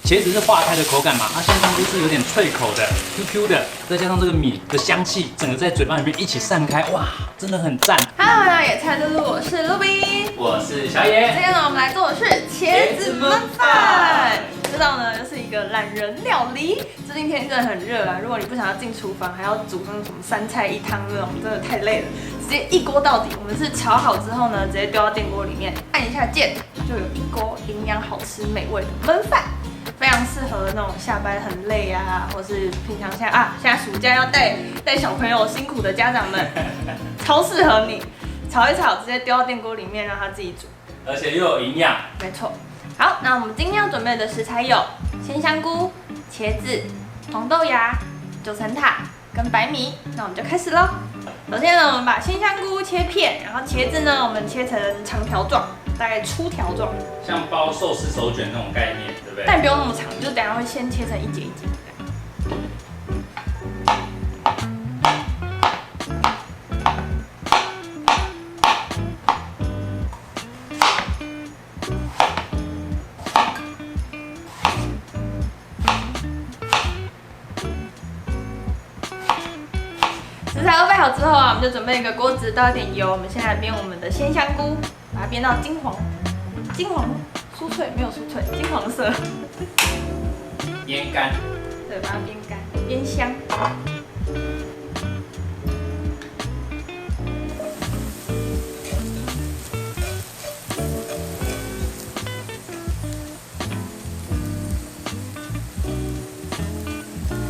茄子是化开的口感嘛，它鲜香菇是有点脆口的、Q Q 的，再加上这个米的香气，整个在嘴巴里面一起散开，哇，真的很赞。Hello， 来到野菜之路，我是露比，我是小野。今天呢，我们来做的是茄子焖饭。知道呢，又是一个懒人料理。最近天气真的很热啊，如果你不想要进厨房，还要煮那种什么3菜1汤这种，真的太累了。直接一锅到底。我们是炒好之后呢，直接丢到电锅里面，按一下键，就有一锅营养好吃美味的焖饭。非常适合那种下班很累啊，或是平常现在暑假要带小朋友辛苦的家长们，超适合你。炒一炒，直接丢到电锅里面，让它自己煮，而且又有营养。没错。好，那我们今天要准备的食材有鲜香菇、茄子、红豆芽、九层塔跟白米。那我们就开始喽。首先呢，我们把鲜香菇切片，然后茄子呢，我们切成长条状，大概粗条状，像包寿司手卷那种概念，对不对？但不用那么长，就等一下会先切成一节一节。食材都备好之后啊，我们就准备一个锅子，倒一点油。我们先来煸我们的鲜香菇，把它煸到金黄酥脆，没有酥脆，金黄色。腌干。对，把它煸干，煸香。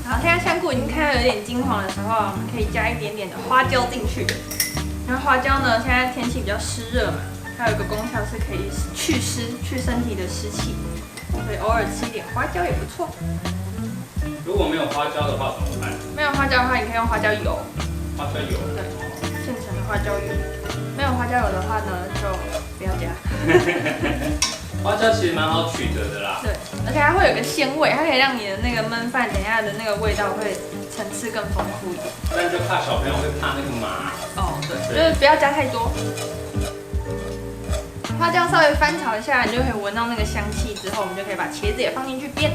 好，现在香菇已经开到有点金黄的时候，我们可以加一点点的花椒进去。然后花椒呢，现在天气比较湿热嘛，它有一个功效是可以去湿、去身体的湿气，所以偶尔吃一点花椒也不错。如果没有花椒的话怎么办？没有花椒的话，你可以用花椒油。花椒油。对，现成的花椒油。没有花椒油的话呢，就不要加。花椒其实蛮好取得的啦。对，而且它会有个鲜味，它可以让你的那个焖饭等一下的那个味道会层次更丰富一点。但就怕小朋友会怕那个麻。哦，对，就是不要加太多。花椒稍微翻炒一下，你就可以闻到那个香气。之后，我们就可以把茄子也放进去煸。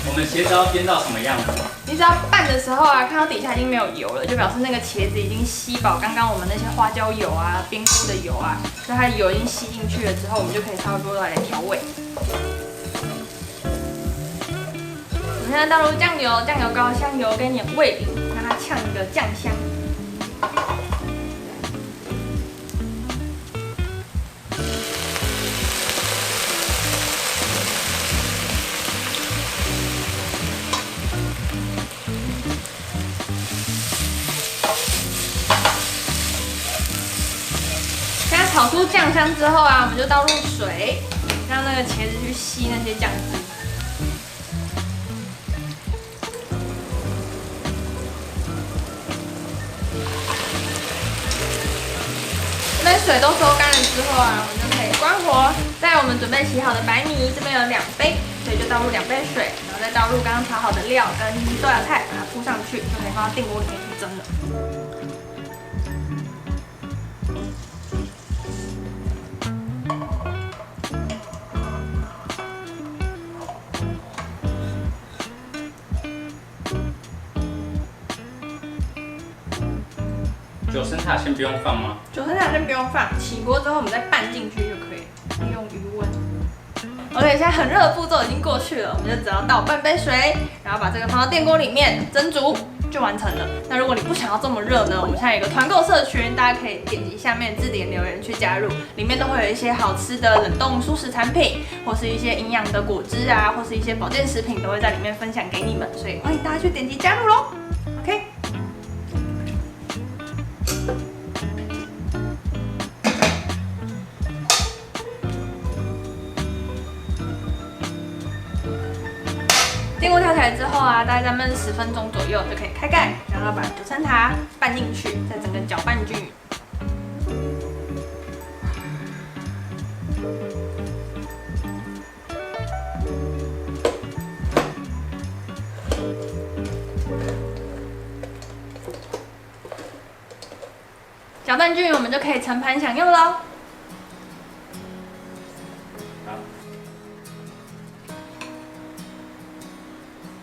我们茄子要煸到什么样子？你只要拌的时候啊，看到底下已经没有油了，就表示那个茄子已经吸饱刚刚我们那些花椒油啊、煸菇的油啊，所以它的油已经吸进去了之后，我们就可以差不多来调味。我们现在倒入酱油、酱油膏、香油跟一点味淋，让它呛一个酱香。炒出酱香之后啊，我们就倒入水，让那个茄子去吸那些酱汁。等水都收干了之后啊，我们就可以关火。在我们准备洗好的白米，这边有2杯，所以就倒入2杯水，然后再倒入刚刚炒好的料跟豆芽菜，把它铺上去，就可以放到电锅里面去蒸了。九层塔先不用放吗？九层塔先不用放，起锅之后我们再拌进去就可以，利用余温。OK， 现在很热的步骤已经过去了，我们就只要倒半杯水，然后把这个放到电锅里面蒸煮，就完成了。那如果你不想要这么热呢，我们现在有一个团购社群，大家可以点击下面字典留言去加入，里面都会有一些好吃的冷冻蔬食产品，或是一些营养的果汁啊，或是一些保健食品都会在里面分享给你们，所以欢迎大家去点击加入咯。OK。电锅跳起来之后啊，大概再焖10分钟左右就可以开盖，然后把九层塔拌进去，再整个搅拌均匀。搅搅拌均匀，我们就可以盛盘享用喽。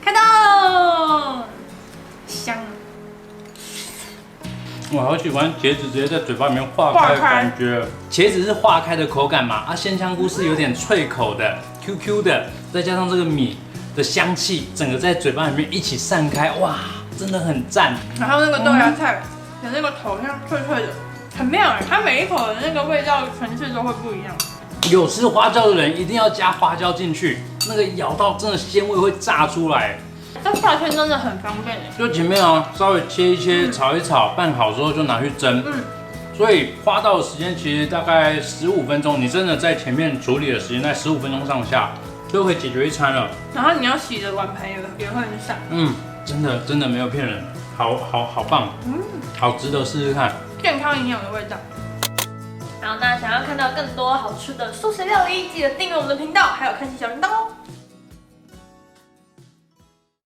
开动，香。我好喜欢茄子直接在嘴巴里面化开的感觉。茄子是化开的口感嘛，鲜香菇是有点脆口的、QQ 的，再加上这个米的香气，整个在嘴巴里面一起散开，哇，真的很赞。然后那个豆芽菜的那个头像脆脆的，很妙哎，它每一口的那个味道层次都会不一样。有吃花椒的人一定要加花椒进去，那个咬到真的鲜味会炸出来。这画圈真的很方便哎，就前面稍微切一切，炒一炒，拌好之后就拿去蒸。所以花到的时间其实大概15分钟，你真的在前面处理的时间在15分钟上下，就可以解决一餐了。然后你要洗的碗盘也会很闪。真的没有骗人，好棒，好值得试试看，健康营养的味道。然后那想要看到更多好吃的素食料理，记得订阅我们的频道，还有开启小铃铛哦。